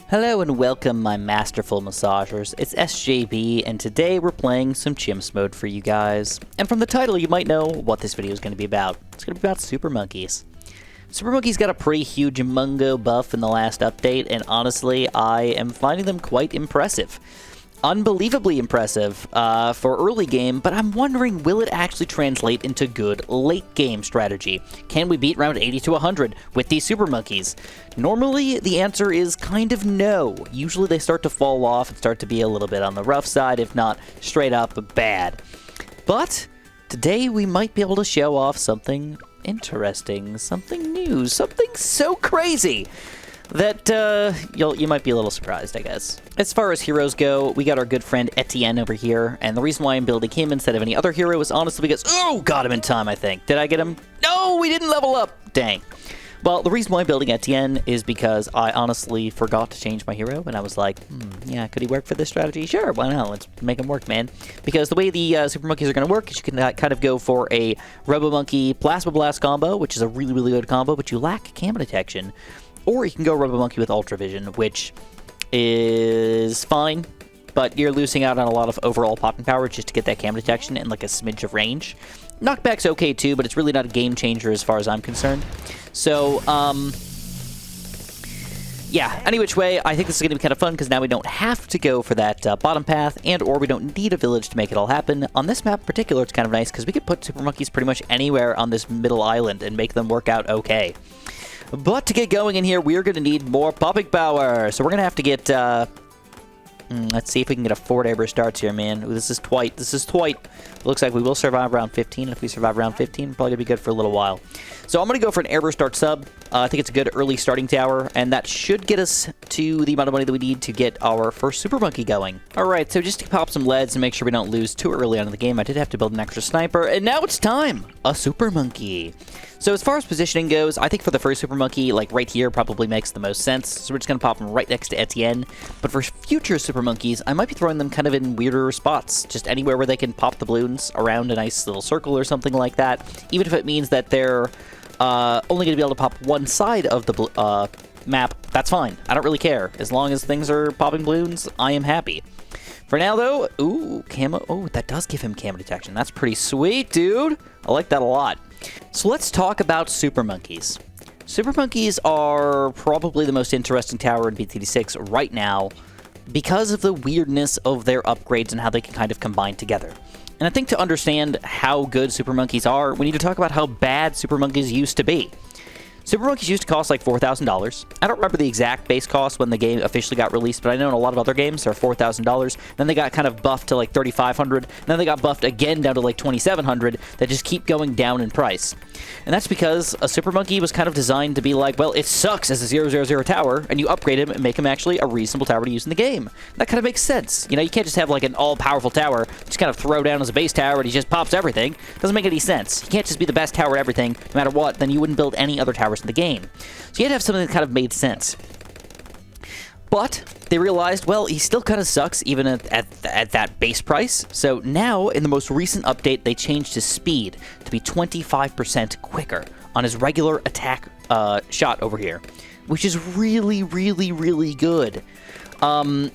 Hello and welcome, my masterful massagers. It's SJB, and today we're playing some Chimps mode for you guys. And from the title, you might know what this video is going to be about. It's going to be about Super Monkeys. Super Monkeys got a pretty huge mungo buff in the last update, and honestly, I am finding them quite impressive. Unbelievably impressive for early game, but I'm wondering, will it actually translate into good late game strategy? Can we beat round 80 to 100 with these Super Monkeys? Normally, the answer is kind of no. Usually they start to fall off and start to be a little bit on the rough side, if not straight up bad. But today we might be able to show off something interesting, something new, something so crazy that you might be a little surprised, I guess. As far as heroes go, we got our good friend Etienne over here, and the reason why I'm building him instead of any other hero is honestly because, oh, got him in time, I think. Did I get him? No, we didn't level up. Dang. Well, the reason why I'm building Etienne is because I honestly forgot to change my hero, and I was like, yeah, could he work for this strategy? Sure, why not? Let's make him work, man. Because the way the Super Monkeys are going to work is you can kind of go for a Robo Monkey Plasma Blast combo, which is a really, really good combo, but you lack camera detection. Or you can go Robo Monkey with Ultra Vision, which is fine, but you're losing out on a lot of overall popping power just to get that cam detection and like a smidge of range. Knockback's okay too, but it's really not a game changer as far as I'm concerned. So, yeah, any which way, I think this is going to be kind of fun because now we don't have to go for that bottom path, and or we don't need a village to make it all happen. On this map in particular, it's kind of nice because we could put Super Monkeys pretty much anywhere on this middle island and make them work out okay. But to get going in here, we're going to need more popping power. So we're going to have to get, let's see if we can get a 4 Amber starts here, man. Ooh, this is twite. This is twite. Looks like we will survive round 15. And if we survive round 15, we're probably going to be good for a little while. So I'm going to go for an Amber start sub. I think it's a good early starting tower, and that should get us to the amount of money that we need to get our first Super Monkey going. Alright, so just to pop some leads and make sure we don't lose too early on in the game, I did have to build an extra sniper, and now it's time! A Super Monkey. So as far as positioning goes, I think for the first Super Monkey, like right here probably makes the most sense. So we're just going to pop him right next to Etienne. But for future Super Monkeys, I might be throwing them kind of in weirder spots. Just anywhere where they can pop the Bloons around a nice little circle or something like that. Even if it means that they're only going to be able to pop one side of the map, that's fine. I don't really care. As long as things are popping Bloons, I am happy. For now, though, ooh, camo. Oh, that does give him camo detection. That's pretty sweet, dude. I like that a lot. So let's talk about Super Monkeys. Super Monkeys are probably the most interesting tower in BTD6 right now because of the weirdness of their upgrades and how they can kind of combine together. And I think to understand how good Super Monkeys are, we need to talk about how bad Super Monkeys used to be. Super Monkeys used to cost like $4,000. I don't remember the exact base cost when the game officially got released, but I know in a lot of other games they're $4,000. Then they got kind of buffed to like $3,500. Then they got buffed again down to like $2,700. That just keep going down in price. And that's because a Super Monkey was kind of designed to be like, well, it sucks as a 000 tower, and you upgrade him and make him actually a reasonable tower to use in the game. That kind of makes sense. You know, you can't just have like an all-powerful tower, just kind of throw down as a base tower and he just pops everything. Doesn't make any sense. You can't just be the best tower at everything, no matter what, then you wouldn't build any other towers in the game. So you had to have something that kind of made sense. But they realized, well, he still kind of sucks even at that base price. So now, in the most recent update, they changed his speed to be 25% quicker on his regular attack shot over here, which is really, really, really good. And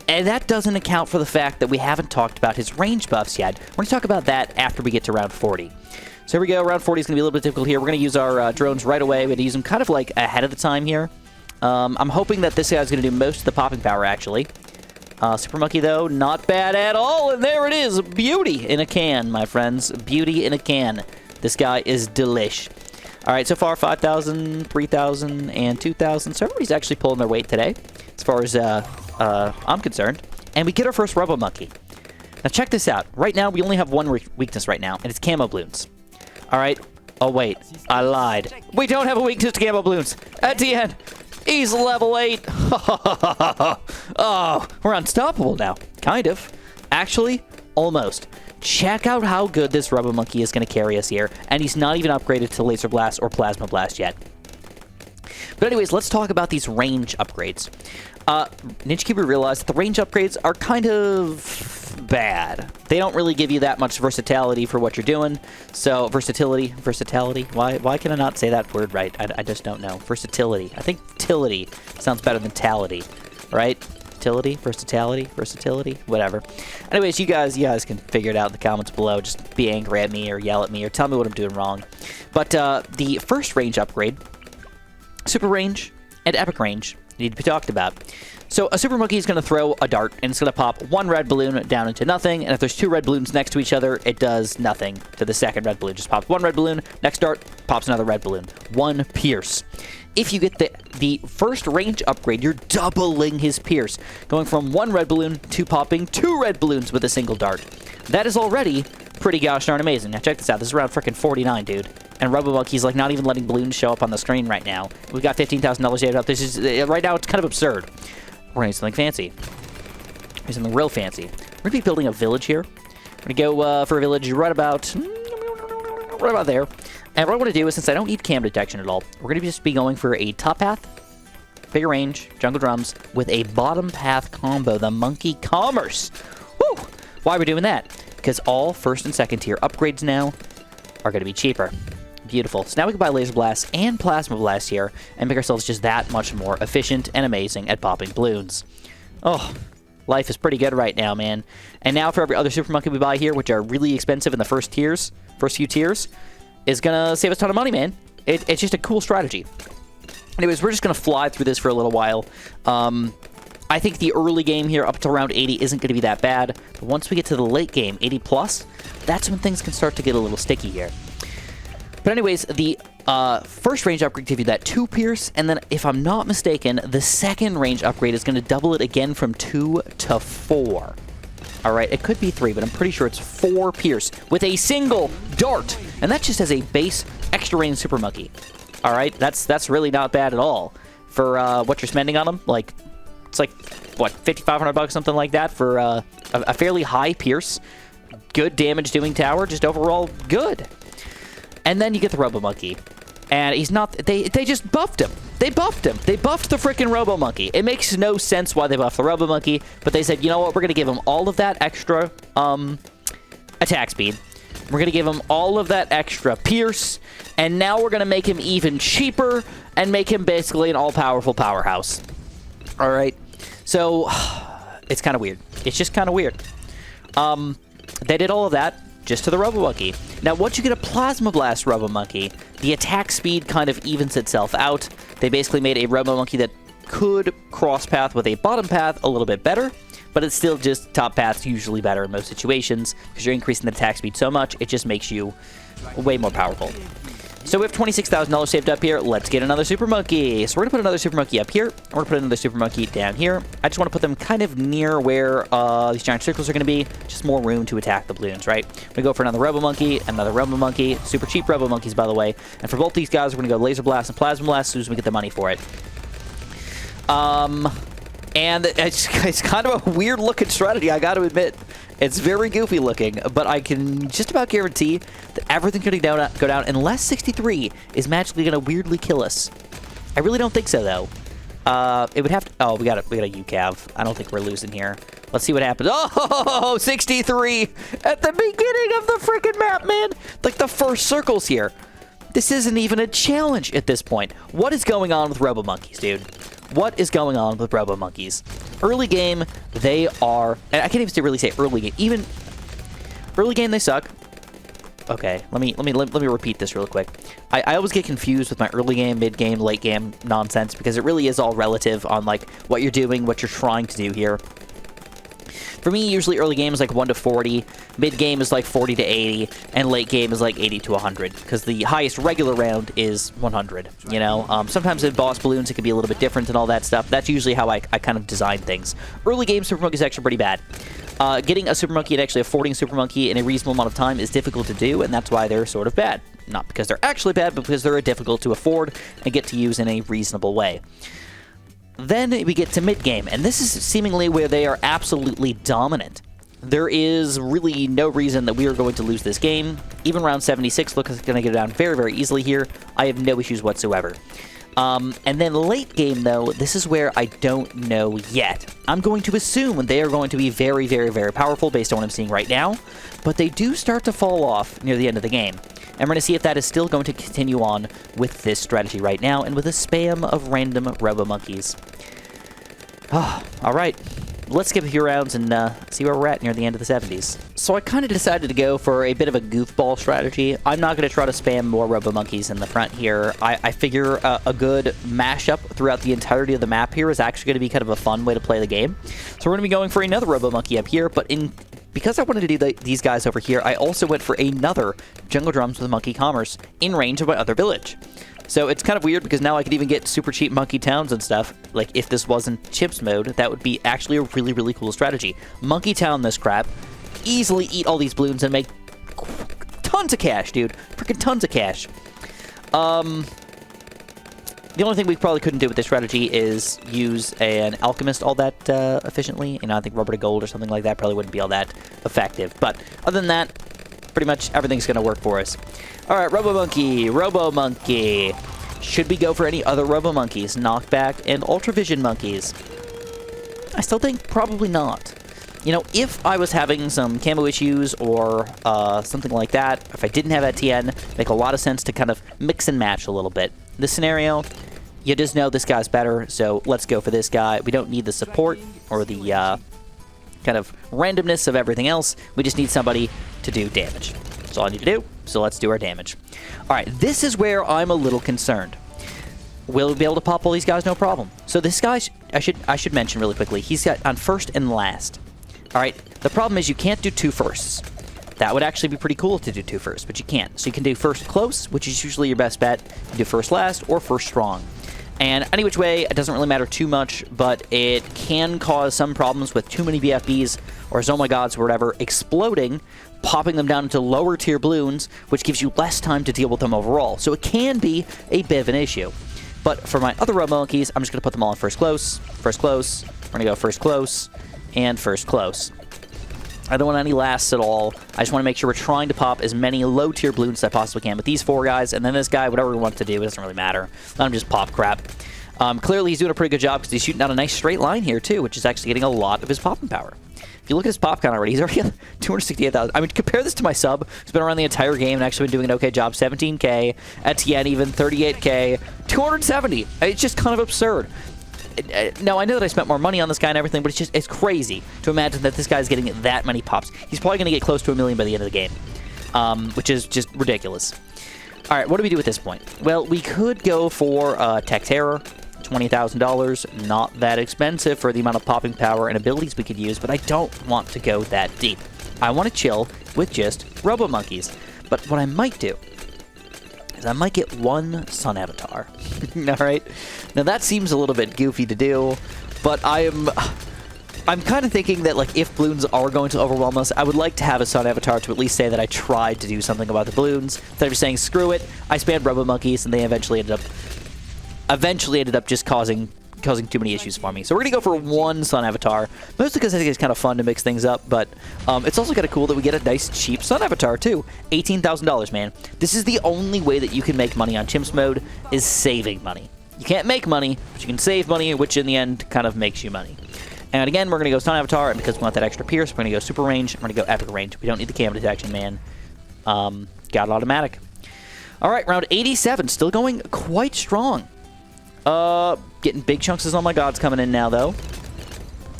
that doesn't account for the fact that we haven't talked about his range buffs yet. We're going to talk about that after we get to round 40. So here we go. Round 40 is going to be a little bit difficult here. We're going to use our drones right away. We're going to use them kind of like ahead of the time here. I'm hoping that this guy's going to do most of the popping power, actually. Super Monkey, though, not bad at all. And there it is. Beauty in a can, my friends. Beauty in a can. This guy is delish. All right, so far, 5,000, 3,000, and 2,000. So everybody's actually pulling their weight today, as far as I'm concerned. And we get our first Robo Monkey. Now, check this out. Right now, we only have one weakness right now, and it's camo Bloons. All right. Oh, wait. I lied. We don't have a weakness to camo Bloons. Etienne, he's level 8. Oh, we're unstoppable now. Kind of. Actually, almost. Check out how good this Robo Monkey is going to carry us here. And he's not even upgraded to Laser Blast or Plasma Blast yet. But anyways, let's talk about these range upgrades. Ninja Keeper realized that the range upgrades are kind of bad. They don't really give you that much versatility for what you're doing. So, versatility. Why can I not say that word right? I just don't know. Versatility. I think tility sounds better than tality, right? Versatility, whatever. Anyways, you guys can figure it out in the comments below. Just be angry at me or yell at me or tell me what I'm doing wrong. But the first range upgrade, super range and epic range, need to be talked about. So a super monkey is going to throw a dart, and it's going to pop one red balloon down into nothing, and if there's two red balloons next to each other, it does nothing to the second red balloon. Just pops one red balloon, next dart, pops another red balloon. One pierce. If you get the first range upgrade, you're doubling his pierce, going from one red balloon to popping two red balloons with a single dart. That is already pretty gosh darn amazing. Now check this out. This is around freaking 49, dude. And Robo Monkey's like not even letting balloons show up on the screen right now. We've got $15,000 saved up. This is right now. It's kind of absurd. We're gonna do something fancy. Do something real fancy. We're gonna be building a village here. We're gonna go for a village right about there. And what I want to do is, since I don't need cam detection at all, we're gonna just be going for a top path, bigger range, jungle drums with a bottom path combo, the Monkey Commerce. Woo! Why are we doing that? Because all first and second tier upgrades now are gonna be cheaper. Beautiful. So now we can buy Laser Blast and Plasma Blast here and make ourselves just that much more efficient and amazing at popping balloons. Oh, life is pretty good right now, man. And now for every other Super Monkey we buy here, which are really expensive in the first few tiers, is going to save us a ton of money, man. It's just a cool strategy. Anyways, we're just going to fly through this for a little while. I think the early game here up to around 80 isn't going to be that bad. But once we get to the late game, 80 plus, that's when things can start to get a little sticky here. But anyways, the first range upgrade gives you that 2 pierce, and then if I'm not mistaken, the second range upgrade is going to double it again from 2 to 4. All right, it could be 3, but I'm pretty sure it's 4 pierce with a single dart, and that's just as a base extra range Super Monkey. All right, that's really not bad at all for what you're spending on them. Like, it's like what, $5,500, something like that for a fairly high pierce, good damage doing tower, just overall good. And then you get the Robo Monkey. And he's not... They just buffed him. They buffed him. They buffed the freaking Robo Monkey. It makes no sense why they buffed the Robo Monkey. But they said, you know what? We're going to give him all of that extra attack speed. We're going to give him all of that extra pierce. And now we're going to make him even cheaper. And make him basically an all-powerful powerhouse. All right? So, it's kind of weird. It's just kind of weird. They did all of that just to the Robo Monkey. Now, once you get a Plasma Blast Robo Monkey, the attack speed kind of evens itself out. They basically made a Robo Monkey that could cross path with a bottom path a little bit better, but it's still just top path's usually better in most situations because you're increasing the attack speed so much, it just makes you way more powerful. So we have $26,000 saved up here. Let's get another Super Monkey. So we're going to put another Super Monkey up here. We're going to put another Super Monkey down here. I just want to put them kind of near where these giant circles are going to be. Just more room to attack the balloons, right? We're going to go for another Robo Monkey, another Robo Monkey. Super cheap Robo Monkeys, by the way. And for both these guys, we're going to go Laser Blast and Plasma Blast as soon as we get the money for it. And it's kind of a weird looking strategy, I got to admit. It's very goofy looking, but I can just about guarantee that everything's going to go down unless 63 is magically going to weirdly kill us. I really don't think so, though. It would have to... Oh, we got a UCAV. I don't think we're losing here. Let's see what happens. Oh, 63 at the beginning of the freaking map, man. Like the first circles here. This isn't even a challenge at this point. What is going on with Robo Monkeys, dude? What is going on with Robo Monkeys? Early game, they are... And I can't even really say early game. Even early game, they suck. Okay, let me repeat this real quick. I always get confused with my early game, mid game, late game nonsense because it really is all relative on like what you're doing, what you're trying to do here. For me, usually early game is like 1 to 40, mid game is like 40 to 80, and late game is like 80 to 100, because the highest regular round is 100, you know? Sometimes in boss balloons, it can be a little bit different and all that stuff. That's usually how I kind of design things. Early game Super Monkey is actually pretty bad. Getting a Super Monkey and actually affording Super Monkey in a reasonable amount of time is difficult to do, and that's why they're sort of bad. Not because they're actually bad, but because they're difficult to afford and get to use in a reasonable way. Then we get to mid-game, and this is seemingly where they are absolutely dominant. There is really no reason that we are going to lose this game. Even round 76 looks like it's going to get it down very, very easily here. I have no issues whatsoever. And then late game, though, this is where I don't know yet. I'm going to assume they are going to be very, very, very powerful based on what I'm seeing right now, but they do start to fall off near the end of the game. And we're going to see if that is still going to continue on with this strategy right now and with a spam of random Robo Monkeys. All right. Let's skip a few rounds and see where we're at near the end of the 70s. So I kind of decided to go for a bit of a goofball strategy. I'm not going to try to spam more Robo Monkeys in the front here. I figure a good mashup throughout the entirety of the map here is actually going to be kind of a fun way to play the game. So we're going to be going for another Robo Monkey up here, but because I wanted to do these guys over here, I also went for another Jungle Drums with Monkey Commerce in range of my other village. So it's kind of weird because now I could even get super cheap Monkey Towns and stuff. Like, if this wasn't Chips mode, that would be actually a really, really cool strategy. Monkey Town this crap, easily eat all these Bloons and make tons of cash, dude. Freaking tons of cash. The only thing we probably couldn't do with this strategy is use an Alchemist all that efficiently. You know, I think Rubber to Gold or something like that probably wouldn't be all that effective. But other than that, pretty much everything's going to work for us. All right, Robo Monkey, Robo Monkey. Should we go for any other Robo Monkeys? Knockback and Ultra Vision Monkeys? I still think probably not. You know, if I was having some camo issues or something like that, if I didn't have ATN, make a lot of sense to kind of mix and match a little bit. This scenario, you just know this guy's better, so let's go for this guy. We don't need the support or the kind of randomness of everything else. We just need somebody to do damage. That's all I need to do, so let's do our damage. All right, this is where I'm a little concerned. Will we be able to pop all these guys? No problem. So this guy, I should mention really quickly, he's got on first and last. All right, the problem is you can't do 2 firsts. That would actually be pretty cool to do 2 firsts, but you can't. So you can do first close, which is usually your best bet. You can do first last or first strong. And any which way, it doesn't really matter too much, but it can cause some problems with too many BFBs or Zomagods or whatever exploding, popping them down into lower tier Bloons, which gives you less time to deal with them overall. So it can be a bit of an issue. But for my other Robo Monkeys, I'm just going to put them all in first close, we're going to go first close, and first close. I don't want any lasts at all. I just want to make sure we're trying to pop as many low-tier Bloons as I possibly can with these 4 guys, and then this guy, whatever we want to do, it doesn't really matter. Let him just pop crap. Clearly, he's doing a pretty good job because he's shooting out a nice straight line here, too, which is actually getting a lot of his popping power. If you look at his pop count already, he's already at 268,000. I mean, compare this to my sub, who's been around the entire game and actually been doing an okay job. 17K, Etienne even, 38K, 270. It's just kind of absurd. Now, I know that I spent more money on this guy and everything, but it's crazy to imagine that this guy's getting that many pops. He's probably going to get close to 1 million by the end of the game, which is just ridiculous. All right, what do we do at this point? Well, we could go for Tech Terror, $20,000. Not that expensive for the amount of popping power and abilities we could use, but I don't want to go that deep. I want to chill with just Robo Monkeys. But what I might do is I might get 1 Sun Avatar. All right? Now, that seems a little bit goofy to do, but I'm kind of thinking that, like, if Bloons are going to overwhelm us, I would like to have a Sun Avatar to at least say that I tried to do something about the Bloons. Instead of just saying, screw it, I spammed Robo Monkeys, and they eventually ended up just causing too many issues for me. So we're going to go for 1 Sun Avatar, mostly because I think it's kind of fun to mix things up, but it's also kind of cool that we get a nice, cheap Sun Avatar, too. $18,000, man. This is the only way that you can make money on Chimps mode, is saving money. You can't make money, but you can save money, which in the end kind of makes you money. And again, we're going to go Sun Avatar, and because we want that extra pierce, we're going to go super range, we're going to go epic range. We don't need the cam detection, man. Got it automatic. All right, round 87, still going quite strong. Getting big chunks of all my gods coming in now, though.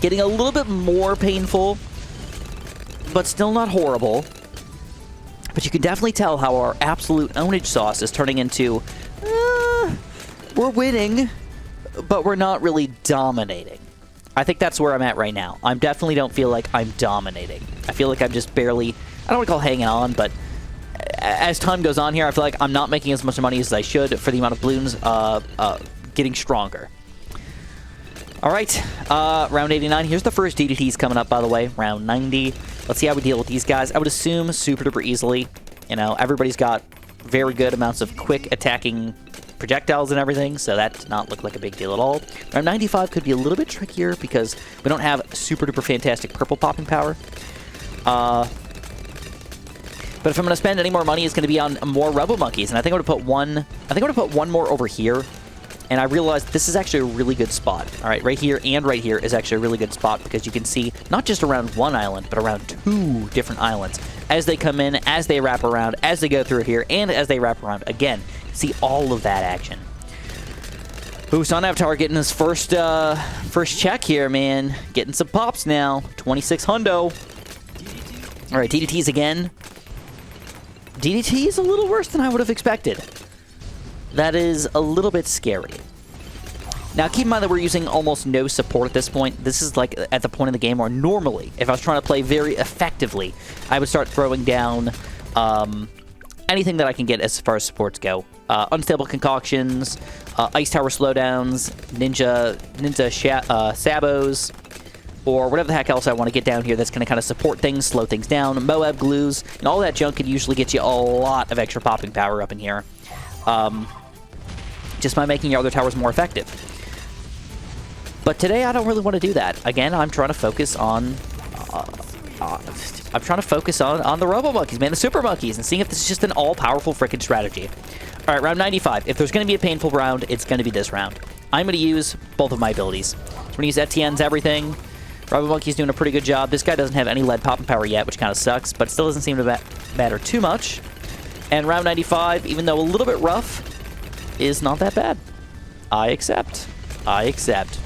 Getting a little bit more painful, but still not horrible. But you can definitely tell how our absolute ownage sauce is turning into, we're winning, but we're not really dominating. I think that's where I'm at right now. I definitely don't feel like I'm dominating. I feel like I'm just barely, I don't want to call hanging on, but as time goes on here, I feel like I'm not making as much money as I should for the amount of Bloons getting stronger. All right, round 89. Here's the first DDTs coming up, by the way, round 90. Let's see how we deal with these guys. I would assume super duper easily. You know, everybody's got very good amounts of quick attacking projectiles and everything, so that does not look like a big deal at all. Round 95 could be a little bit trickier because we don't have super duper fantastic purple popping power. But if I'm going to spend any more money, it's going to be on more Robo Monkeys, and I think I'm going to put one more over here. and I realized this is actually a really good spot. All right, right here and right here is actually a really good spot because you can see not just around one island, but around 2 different islands. As they come in, as they wrap around, as they go through here, and as they wrap around again. See all of that action. Ooh, Sun Avatar getting his first check here, man. Getting some pops now. 26 hundo. All right, DDTs again. DDT is a little worse than I would have expected. That is a little bit scary. Now, keep in mind that we're using almost no support at this point. This is like at the point in the game where normally, if I was trying to play very effectively, I would start throwing down anything that I can get as far as supports go. Unstable concoctions, ice tower slowdowns, ninja sabos, or whatever the heck else I want to get down here that's going to kind of support things, slow things down. Moab glues, and all that junk can usually get you a lot of extra popping power up in here. Just by making your other towers more effective. But today I don't really want to do that. Again, I'm trying to focus on the Robo Monkeys, man, the Super Monkeys, and seeing if this is just an all-powerful freaking strategy. All right, round 95. If there's going to be a painful round, it's going to be this round. I'm going to use both of my abilities. So I'm going to use Etienne's everything. Robo Monkey's doing a pretty good job. This guy doesn't have any lead popping power yet, which kind of sucks, but it still doesn't seem to matter too much. And round 95, even though a little bit rough, is not that bad. I accept. I accept.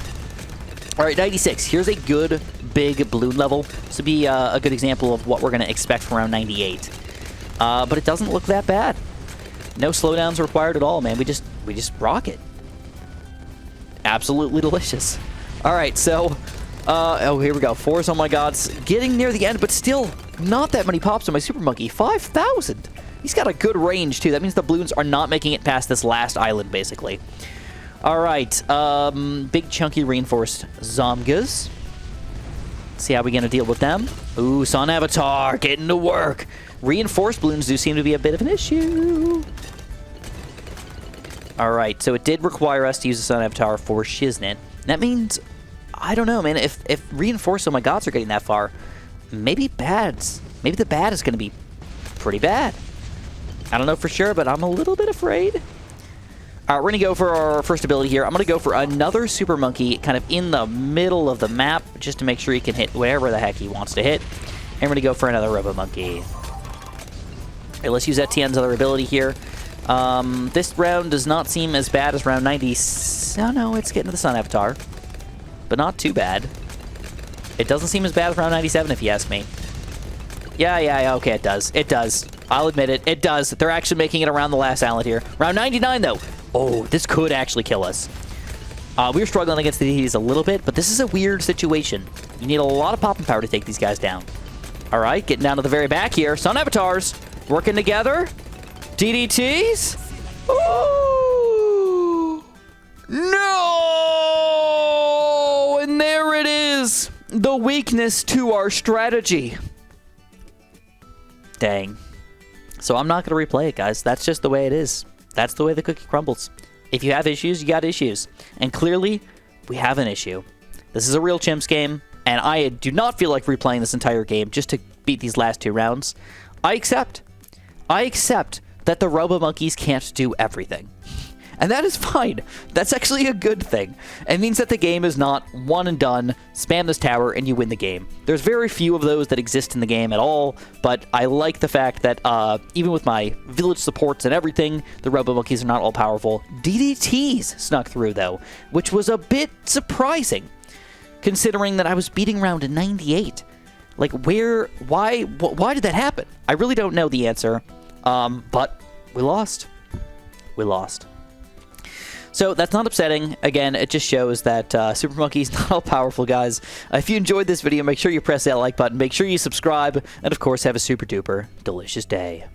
All right, 96. Here's a good, big balloon level. This would be a good example of what we're going to expect from round 98. But it doesn't look that bad. No slowdowns required at all, man. We just rock it. Absolutely delicious. All right, so... oh, here we go. 4s, oh my gods. Getting near the end, but still not that many pops on my Super Monkey. 5,000. He's got a good range, too. That means the Bloons are not making it past this last island, basically. All right. Big, chunky, reinforced Zomgas. See how we're going to deal with them. Ooh, Sun Avatar getting to work. Reinforced Bloons do seem to be a bit of an issue. All right. So it did require us to use the Sun Avatar for Shiznit. That means... I don't know, man. If reinforced, oh my gods, are getting that far, maybe the bad is going to be pretty bad. I don't know for sure, but I'm a little bit afraid. All right, we're going to go for our first ability here. I'm going to go for another Super Monkey kind of in the middle of the map just to make sure he can hit whatever the heck he wants to hit. And we're going to go for another Robo Monkey. Okay, let's use Etienne's other ability here. This round does not seem as bad as round 90. Oh, no, it's getting to the Sun Avatar. But not too bad. It doesn't seem as bad as round 97, if you ask me. Yeah, okay, it does. It does. I'll admit it. It does. They're actually making it around the last island here. Round 99, though. Oh, this could actually kill us. We were struggling against the DDTs a little bit, but this is a weird situation. You need a lot of popping power to take these guys down. All right, getting down to the very back here. Sun Avatars working together. DDTs. Ooh! No! And there it is. The weakness to our strategy. Dang. So I'm not going to replay it, guys. That's just the way it is. That's the way the cookie crumbles. If you have issues, you got issues. And clearly, we have an issue. This is a real chimps game, and I do not feel like replaying this entire game just to beat these last 2 rounds. I accept. I accept that the Robo Monkeys can't do everything. And that is fine. That's actually a good thing. It means that the game is not one and done, spam this tower, and you win the game. There's very few of those that exist in the game at all, but I like the fact that even with my village supports and everything, the Robo Monkeys are not all powerful. DDTs snuck through, though, which was a bit surprising, considering that I was beating round 98. Like, why did that happen? I really don't know the answer, but we lost. We lost. So that's not upsetting. Again, it just shows that Super Monkey's not all powerful, guys. If you enjoyed this video, make sure you press that like button, make sure you subscribe, and of course have a super duper delicious day.